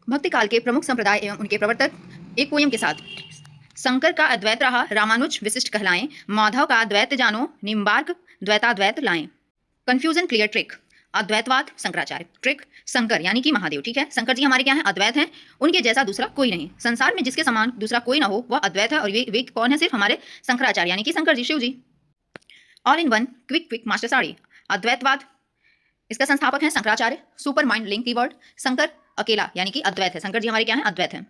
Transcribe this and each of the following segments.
भक्ति काल के प्रमुख संप्रदाय एवं उनके प्रवर्तक एक पोयम के साथ। शंकर का अद्वैत रहा, रामानुज विशिष्ट कहलाएं, माधव का अद्वैत जानो, निम्बार्क द्वैताद्वैत लाएं। Confusion clear trick. अद्वैतवाद शंकराचार्य, ट्रिक शंकर यानी कि महादेव। ठीक है, शंकर जी हमारे क्या हैं? अद्वैत हैं, उनके जैसा दूसरा कोई नहीं। संसार में जिसके समान दूसरा कोई ना हो वह अद्वैत है, और वे कौन है? सिर्फ हमारे शंकराचार्य यानी कि Shankar ji, Shiv ji. All in one quick master साड़ी। अद्वैतवाद, इसका संस्थापक है Shankaracharya. Super mind link keyword, Shankar अकेला यानी कि अद्वैत है। शंकर जी हमारे क्या हैं? अद्वैत हैं।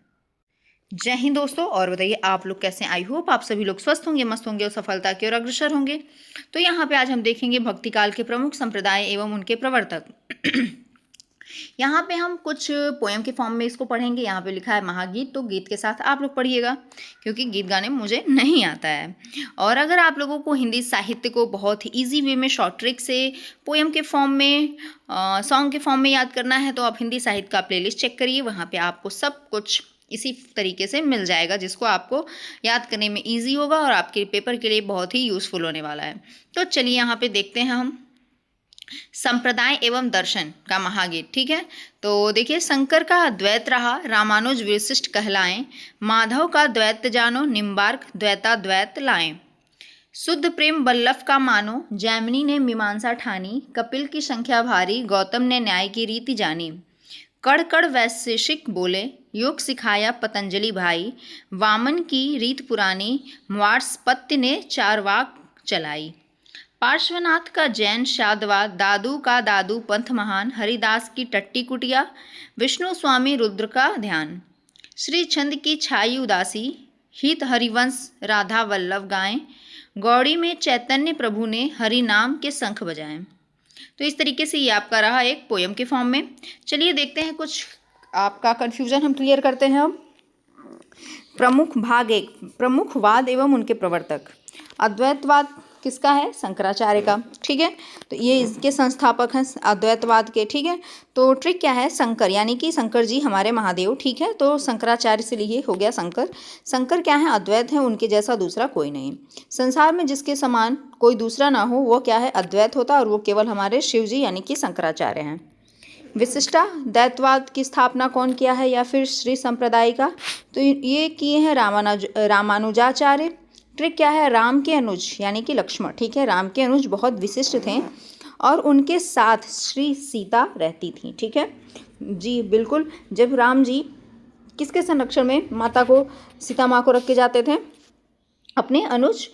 जय हिंद दोस्तों, और बताइए आप लोग कैसे? आई होप आप सभी लोग स्वस्थ होंगे, मस्त होंगे और सफलता की ओर अग्रसर होंगे। तो यहाँ पे आज हम देखेंगे भक्ति काल के प्रमुख संप्रदाय एवं उनके प्रवर्तक। यहाँ पे हम कुछ पोएम के फॉर्म में इसको पढ़ेंगे। यहाँ पे लिखा है महागीत, तो गीत के साथ आप लोग पढ़िएगा, क्योंकि गीत गाने मुझे नहीं आता है। और अगर आप लोगों को हिंदी साहित्य को बहुत ही ईजी वे में शॉर्ट ट्रिक से पोएम के फॉर्म में, सॉन्ग के फॉर्म में याद करना है, तो आप हिंदी साहित्य का प्लेलिस्ट चेक करिए। वहाँ पे आपको सब कुछ इसी तरीके से मिल जाएगा, जिसको आपको याद करने में ईजी होगा और आपके पेपर के लिए बहुत ही यूज़फुल होने वाला है। तो चलिए यहाँ पे देखते हैं हम संप्रदाय एवं दर्शन का महागीत। ठीक है, तो देखिए, शंकर का अद्वैत रहा, रामानुज विशिष्ट कहलाएं, माधव का द्वैत जानो, निम्बार्क द्वैताद्वैत लाएं। शुद्ध प्रेम वल्लभ का मानो, जैमिनी ने मीमांसा ठानी, कपिल की संख्या भारी, गौतम ने न्याय की रीति जानी। कड़ कड़ वैशेषिक बोले, योग सिखाया पतंजलि भाई, वामन की रीत पुरानी, वार्ष्पत्य ने चारवाक चलाई। पार्श्वनाथ का जैन शादवा, दादू का दादू पंथ महान, हरिदास की टट्टी कुटिया, विष्णु स्वामी रुद्र का ध्यान। श्री छंद की छाई उदासी, हित हरिवंश राधा वल्लभ गाएं, गौड़ी में चैतन्य प्रभु ने हरि नाम के शंख बजाएं। तो इस तरीके से ये आपका रहा एक पोयम के फॉर्म में। चलिए देखते हैं, कुछ आपका कन्फ्यूजन हम क्लियर करते हैं अब। प्रमुख भाग एक, प्रमुखवाद एवं उनके प्रवर्तक। अद्वैतवाद किसका है? शंकराचार्य का। ठीक है, तो ये इसके संस्थापक हैं अद्वैतवाद के। ठीक है, तो ट्रिक क्या है? शंकर यानी कि शंकर जी हमारे महादेव। ठीक है, तो शंकराचार्य से लिए हो गया शंकर। शंकर क्या है? अद्वैत है, उनके जैसा दूसरा कोई नहीं। संसार में जिसके समान कोई दूसरा ना हो वो क्या है? अद्वैत होता है, और वो केवल हमारे शिव जी यानी कि शंकराचार्य हैं। विशिष्टा दैतवाद की स्थापना कौन किया है, या फिर श्री संप्रदाय का? तो ये किए हैं रामानुजाचार्य। ट्रिक क्या है? राम के अनुज यानी कि लक्ष्मण। ठीक है, राम के अनुज बहुत विशिष्ट थे, और उनके साथ श्री सीता रहती थी। ठीक है जी, बिल्कुल। जब राम जी किसके संरक्षण में माता को, सीता माँ को रख के जाते थे? अपने अनुज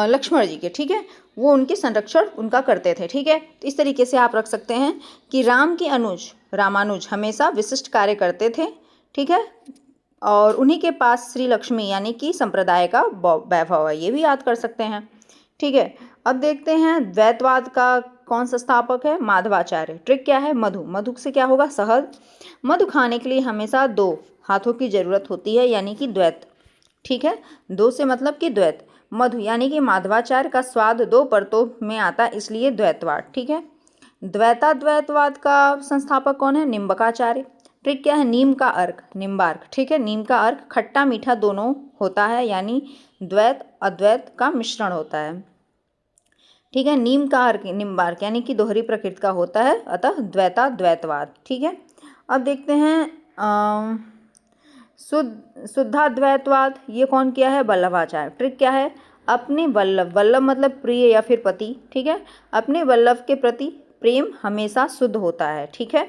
लक्ष्मण जी के। ठीक है, वो उनके संरक्षण उनका करते थे। ठीक है, तो इस तरीके से आप रख सकते हैं कि राम के अनुज रामानुज हमेशा विशिष्ट कार्य करते थे। ठीक है, और उन्हीं के पास श्री लक्ष्मी यानी कि संप्रदाय का वैभव है, ये भी याद कर सकते हैं। ठीक है, अब देखते हैं द्वैतवाद का कौन सा स्थापक है? माधवाचार्य। ट्रिक क्या है? मधु। मधु से क्या होगा? शहद। मधु खाने के लिए हमेशा दो हाथों की जरूरत होती है, यानी कि द्वैत। ठीक है, दो से मतलब कि द्वैत। मधु यानी कि माधवाचार्य का स्वाद दो परतों में आता, इसलिए द्वैतवाद। ठीक है, द्वैताद्वैतवाद का संस्थापक कौन है? निम्बकाचार्य। ट्रिक क्या है? नीम का अर्क, निम्बार्क। ठीक है, नीम का अर्क खट्टा मीठा दोनों होता है, यानी द्वैत अद्वैत का मिश्रण होता है। ठीक है, नीम का अर्क निम्बार्क यानी कि दोहरी प्रकृति का होता है, अतः द्वैताद्वैतवाद। ठीक है, अब देखते हैं शुद्धाद्वैतवाद। ये कौन किया है? वल्लभाचार्य। ट्रिक क्या है? अपने वल्लभ, वल्लभ मतलब प्रिय या फिर पति। ठीक है, अपने वल्लभ के प्रति प्रेम हमेशा शुद्ध होता है। ठीक है,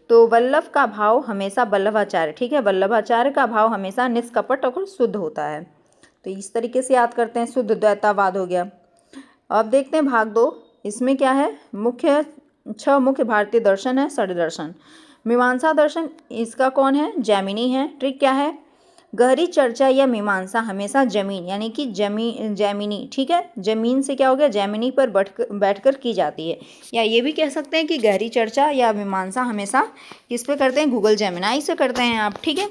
तो वल्लभ का भाव हमेशा वल्लभाचार्य। ठीक है, वल्लभाचार्य का भाव हमेशा निष्कपट और शुद्ध होता है। तो इस तरीके से याद करते हैं, शुद्ध द्वैतावाद हो गया। अब देखते हैं भाग 2। इसमें क्या है? छह मुख्य भारतीय दर्शन है, षड दर्शन। मीमांसा दर्शन, इसका कौन है? जैमिनी है। ट्रिक क्या है? गहरी चर्चा या मीमांसा हमेशा जमीन यानी कि जैमिनी। ठीक है, जमीन से क्या हो गया? जैमिनी पर बैठकर की जाती है, या ये भी कह सकते हैं कि गहरी चर्चा या मीमांसा हमेशा किस पे करते हैं? गूगल जेमिनाई से करते हैं आप। ठीक है,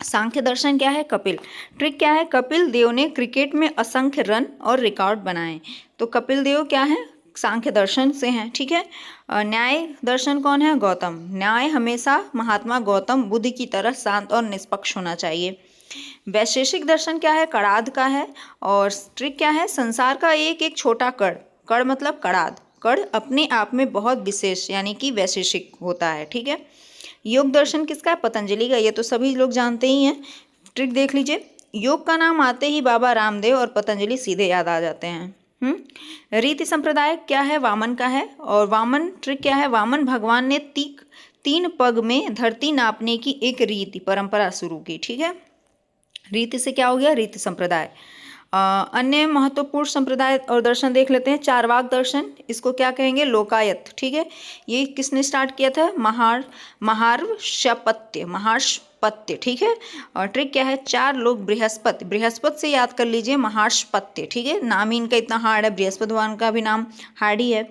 सांख्य दर्शन क्या है? कपिल। ट्रिक क्या है? कपिल देव ने क्रिकेट में असंख्य रन और रिकॉर्ड बनाए, तो कपिल देव क्या है? सांख्य दर्शन से हैं। ठीक है, न्याय दर्शन कौन है? गौतम। न्याय हमेशा महात्मा गौतम बुद्ध की तरह शांत और निष्पक्ष होना चाहिए। वैशेषिक दर्शन क्या है? कणाद का है। और ट्रिक क्या है? संसार का एक एक छोटा कण, कण मतलब कणाद, कण अपने आप में बहुत विशेष यानी कि वैशेषिक होता है। ठीक है, योग दर्शन किसका है? पतंजलि का। ये तो सभी लोग जानते ही हैं। ट्रिक देख लीजिए, योग का नाम आते ही बाबा रामदेव और पतंजलि सीधे याद आ जाते हैं। रीति संप्रदाय क्या है? वामन का है। और वामन ट्रिक क्या है? वामन भगवान ने 3 पग में धरती नापने की एक रीति परंपरा शुरू की। ठीक है, रीति से क्या हो गया? रीति संप्रदाय। अन्य महत्वपूर्ण संप्रदाय और दर्शन देख लेते हैं। चारवाक दर्शन, इसको क्या कहेंगे? लोकायत। ठीक है, ये किसने स्टार्ट किया था? महार्षपत्य। ठीक है, और ट्रिक क्या है? 4 लोग बृहस्पति से याद कर लीजिए, महार्षपत्य। ठीक है, नाम ही इनका इतना हार्ड है, बृहस्पति भगवान का भी नाम हार्ड ही है।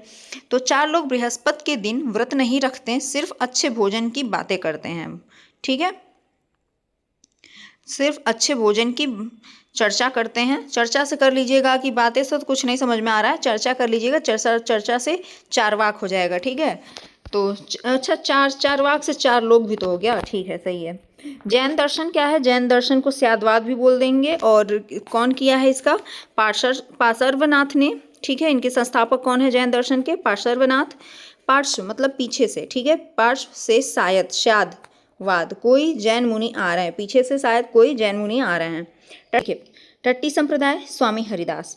तो 4 लोग बृहस्पति के दिन व्रत नहीं रखते, सिर्फ अच्छे भोजन की बातें करते हैं। ठीक है, सिर्फ अच्छे भोजन की चर्चा करते हैं। चर्चा से कर लीजिएगा कि बातें से तो कुछ नहीं समझ में आ रहा है, चर्चा कर लीजिएगा, चर्चा से चारवाक हो जाएगा। ठीक है, तो अच्छा, चारवाक से 4 लोग भी तो हो गया। ठीक है, सही है। जैन दर्शन क्या है? जैन दर्शन को स्याद्वाद भी बोल देंगे। और कौन किया है इसका? पार्श्वनाथ ने। ठीक है, इनके संस्थापक कौन है जैन दर्शन के? पार्श्वनाथ। पार्श्व मतलब पीछे से। ठीक है, पार्श्व से शायद वाद, कोई जैन मुनि आ रहे हैं, पीछे से शायद कोई जैन मुनि आ रहे हैं। टट्टी संप्रदाय, स्वामी हरिदास।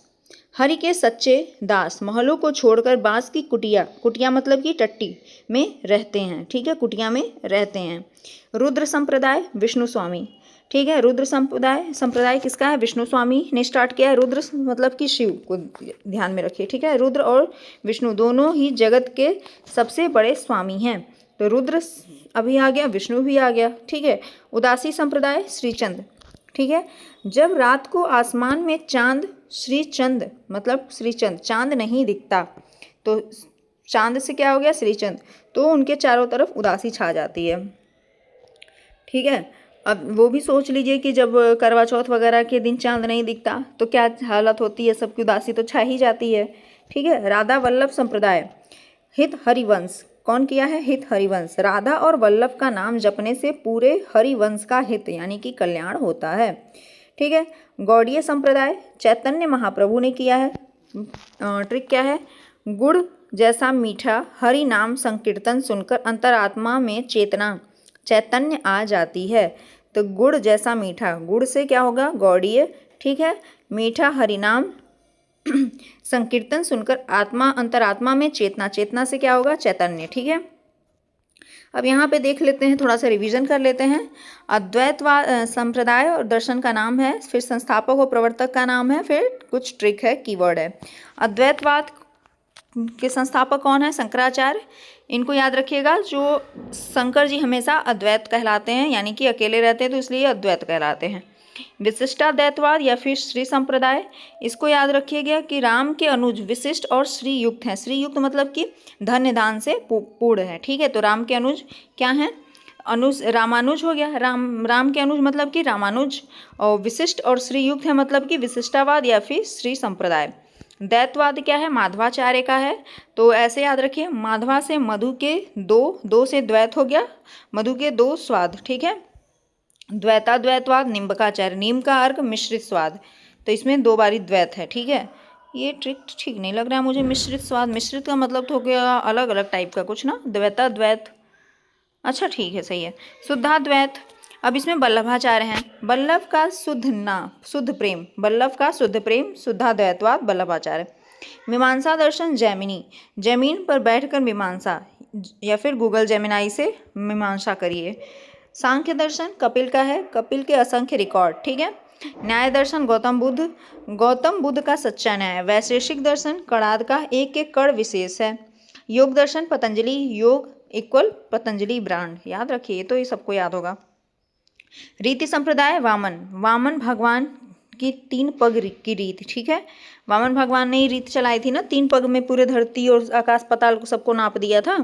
हरि के सच्चे दास महलों को छोड़कर बांस की कुटिया मतलब कि टट्टी में रहते हैं। ठीक है, कुटिया में रहते हैं। रुद्र संप्रदाय, विष्णु स्वामी। ठीक है, रुद्र संप्रदाय किसका है? विष्णु स्वामी ने स्टार्ट किया है। रुद्र मतलब कि शिव को ध्यान में रखिए। ठीक है, रुद्र और विष्णु दोनों ही जगत के सबसे बड़े स्वामी हैं। तो रुद्र अभी आ गया, विष्णु भी आ गया। ठीक है, उदासी संप्रदाय, श्रीचंद। ठीक है, जब रात को आसमान में श्रीचंद मतलब श्रीचंद चांद नहीं दिखता, तो चांद से क्या हो गया? श्रीचंद। तो उनके चारों तरफ उदासी छा जाती है। ठीक है, अब वो भी सोच लीजिए कि जब करवा चौथ वगैरह के दिन चांद नहीं दिखता तो क्या हालत होती है, सबकी उदासी तो छा ही जाती है। ठीक है, राधा वल्लभ संप्रदाय, हित हरिवंश। कौन किया है? हित हरिवंश। राधा और वल्लभ का नाम जपने से पूरे हरिवंश का हित यानी कि कल्याण होता है। ठीक है, गौड़ीय संप्रदाय, चैतन्य महाप्रभु ने किया है। ट्रिक क्या है? गुड़ जैसा मीठा हरि नाम संकीर्तन सुनकर अंतरात्मा में चैतन्य आ जाती है। तो गुड़ जैसा मीठा, गुड़ से क्या होगा? गौड़ीय। ठीक है, मीठा हरिनाम संकीर्तन सुनकर अंतरात्मा में चेतना से क्या होगा? चैतन्य। ठीक है, अब यहाँ पे देख लेते हैं, थोड़ा सा रिवीजन कर लेते हैं। अद्वैतवाद संप्रदाय और दर्शन का नाम है, फिर संस्थापक और प्रवर्तक का नाम है, फिर कुछ ट्रिक है, कीवर्ड है। अद्वैतवाद के संस्थापक कौन है? शंकराचार्य। इनको याद रखिएगा, जो शंकर जी हमेशा अद्वैत कहलाते हैं, यानी कि अकेले रहते हैं तो इसलिए अद्वैत कहलाते हैं। विशिष्टाद्वैतवाद या फिर श्री संप्रदाय, इसको याद रखिएगा कि राम के अनुज विशिष्ट और श्री युक्त हैं। श्री युक्त मतलब कि धन्य दान से पूर्ण है। ठीक है, तो राम के अनुज क्या हैं? अनुज रामानुज हो गया। राम के अनुज मतलब कि रामानुज, और विशिष्ट और श्री युक्त है मतलब कि विशिष्टावाद या फिर श्री संप्रदाय। दैतवाद क्या है? माधवाचार्य का है। तो ऐसे याद रखिए, माधवा से मधु के दो से द्वैत हो गया, मधु के 2 स्वाद। ठीक है, द्वैताद्वैतवाद निम्बकाचार्य, नीम का अर्क मिश्रित स्वाद, तो इसमें 2 बारी द्वैत है। ठीक है, ये ट्रिक ठीक नहीं लग रहा है मुझे। मिश्रित स्वाद, मिश्रित का मतलब तो हो गया अलग अलग टाइप का कुछ ना, द्वैताद्वैत। अच्छा ठीक है, सही है। शुद्धाद्वैत, अब इसमें वल्लभाचार्य हैं। वल्लभ का शुद्ध प्रेम, वल्लभ का शुद्ध प्रेम, शुद्धाद्वैतवाद वल्लभाचार्य। मीमांसा दर्शन, जमीन पर बैठकर मीमांसा, या फिर गूगल जेमिनाई से मीमांसा करिए। सांख्य दर्शन कपिल का है, कपिल के असंख्य रिकॉर्ड। ठीक है, न्याय दर्शन गौतम बुद्ध का सच्चा न्याय। वैशेषिक दर्शन कणाद का एक कण विशेष है। योग दर्शन पतंजलि, योग इक्वल पतंजलि ब्रांड, याद रखिए, तो ये सबको याद होगा। रीति संप्रदाय, वामन भगवान की 3 पग की रीत। ठीक है, वामन भगवान ने ही रीत चलाई थी ना, 3 पग में पूरे धरती और आकाश पाताल को सबको नाप दिया था।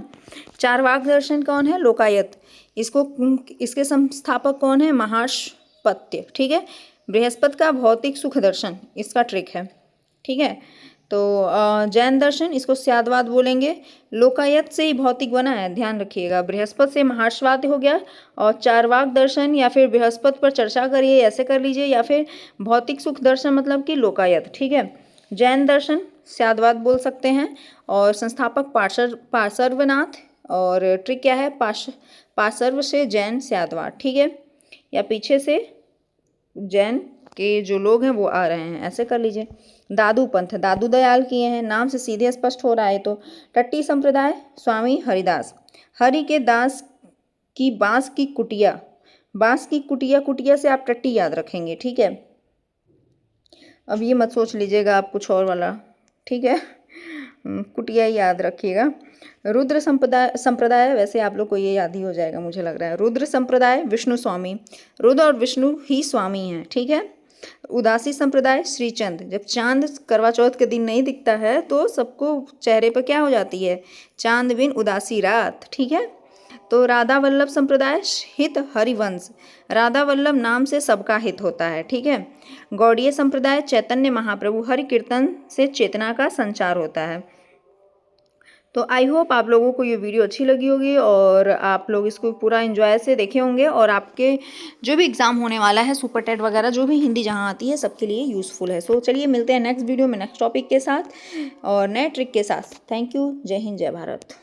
चारवाक दर्शन कौन है? लोकायत। इसके संस्थापक कौन है? महार्षपत्य। ठीक है, बृहस्पति का भौतिक सुख दर्शन, इसका ट्रिक है। ठीक है, तो जैन दर्शन, इसको स्याद्वाद बोलेंगे। लोकायत से ही भौतिक बना है, ध्यान रखिएगा। बृहस्पति से महार्षवाद हो गया। और चारवाक दर्शन या फिर बृहस्पति पर चर्चा करिए, ऐसे कर लीजिए, या फिर भौतिक सुख दर्शन मतलब कि लोकायत। ठीक है, जैन दर्शन स्याद्वाद बोल सकते हैं। और संस्थापक पार्श्वनाथ, और ट्रिक क्या है? पार्श्व से जैन स्यादवार, ठीक है, या पीछे से जैन के जो लोग हैं वो आ रहे हैं, ऐसे कर लीजिए। दादू पंथ, दादू दयाल किए हैं, नाम से सीधे स्पष्ट हो रहा है। तो टट्टी संप्रदाय, स्वामी हरिदास। हरि के दास की बांस की कुटिया, बांस की कुटिया, कुटिया से आप टट्टी याद रखेंगे, ठीक है। अब ये मत सोच लीजिएगा आप कुछ और वाला, ठीक है, कुटिया ही याद रखिएगा। रुद्र संप्रदाय, वैसे आप लोग को ये याद ही हो जाएगा मुझे लग रहा है। रुद्र संप्रदाय विष्णु स्वामी, रुद्र और विष्णु ही स्वामी हैं, ठीक है। उदासी संप्रदाय श्रीचंद, जब चांद करवा चौथ के दिन नहीं दिखता है तो सबको चेहरे पर क्या हो जाती है, चांद बिन उदासी रात, ठीक है। तो राधा वल्लभ संप्रदाय हित हरिवंश, राधा वल्लभ नाम से सबका हित होता है, ठीक है। गौड़ीय संप्रदाय चैतन्य महाप्रभु, हरि कीर्तन से चेतना का संचार होता है। तो आई होप आप लोगों को ये वीडियो अच्छी लगी होगी और आप लोग इसको पूरा एंजॉय से देखे होंगे, और आपके जो भी एग्ज़ाम होने वाला है सुपर टेट वगैरह, जो भी हिंदी जहाँ आती है सबके लिए यूज़फुल है। सो चलिए मिलते हैं नेक्स्ट वीडियो में नेक्स्ट टॉपिक के साथ और नए ट्रिक के साथ। Thank you. जय हिंद, जय भारत।